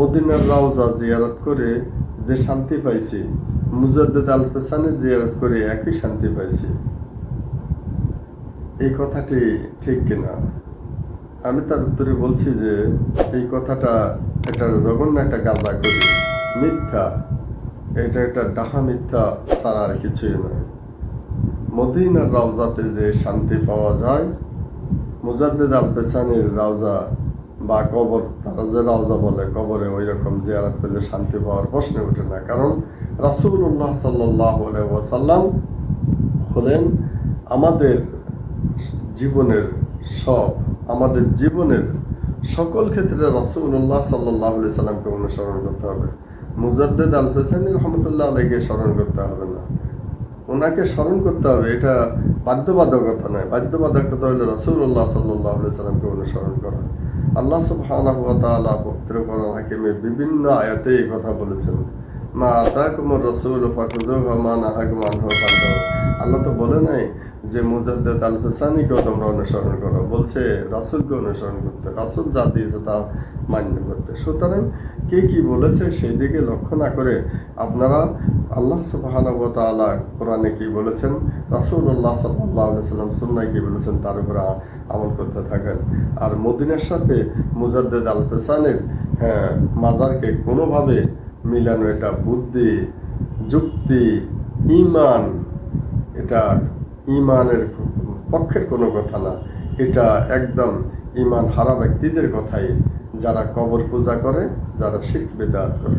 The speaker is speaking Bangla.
মদিনার রওজা জিয়ারত করে যে শান্তি পাইছি, মুজাদ্দেদ আল পেছানে জিয়ারত করে একই শান্তি পাইছি। এই কথাটি ঠিক কিনা? আমি তার উত্তরে বলছি যে এই কথাটা এটা জঘন্য একটা গাঁজা করি, মিথ্যা। এটা একটা ডাহা মিথ্যা ছাড়া আর কিছুই নয়। মদিনার রওজাতে যে শান্তি পাওয়া যায়, মুজাদ্দেদ আল পেছানির রওজা বা কবর, তারা যে রওজা বলে, কবরে ওই রকম জিয়ারত করলে শান্তি পাওয়ার প্রশ্ন ওঠে না। কারণ রাসূলুল্লাহ সাল্লাল্লাহু আলাইহি ওয়াসাল্লাম হলেন আমাদের জীবনের সব, আমাদের জীবনের সকল ক্ষেত্রে রাসূলুল্লাহ সাল্লাল্লাহু আলাইহি সাল্লামকে অনুসরণ করতে হবে। মুজাদ্দেদ আল পেছানি রহমতুল্লাহ আলাইহিকে স্মরণ করতে হবে না, ওনাকে স্মরণ করতে হবে। এটা বাধ্যবাধকতা নয়, বাধ্যবাধকতা হলো রাসূলুল্লাহ সাল্লাল্লাহু আলাইহি সাল্লামকে অনুসরণ করা। আল্লাহ সুবহানাহু ওয়া তাআলা পবিত্র কোরআন হাকিমে বিভিন্ন আয়াতে এই কথা বলেছেন, মা আতাকুমুর রাসূলু ফাখুযুহু ওয়া মা নাহাকুম আনহু ফান্তাহু। আল্লাহ তো বলে নাই যে মুজাদ্দেদ আল পেছানিকেও তোমরা অনুসরণ করো, বলছে রাসূলকে অনুসরণ করতে, রাসূল যা দিয়েছে তা মান্য করতে। সুতরাং কে কি বলেছে সেই দিকে লক্ষ্য না করে আপনারা আল্লাহ সুবহানাহু ওয়া তাআলা কোরআনে কি বলেছেন, রাসূলুল্লাহ সাল্লাল্লাহু আলাইহি সাল্লাম সুন্নাহয় কি বলেছেন তার উপরে আমল করতে থাকেন। আর মদিনার সাথে মুজাদ্দেদ আল পেছানির মাজারকে কোনোভাবে মিলানো এটা বুদ্ধি, যুক্তি, ঈমান, এটা ঈমানের পক্ষের কোনো কথা না। এটা একদম ঈমান হারা ব্যক্তিদের কথাই, যারা কবর পূজা করে, যারা শিরক বিদআত করে।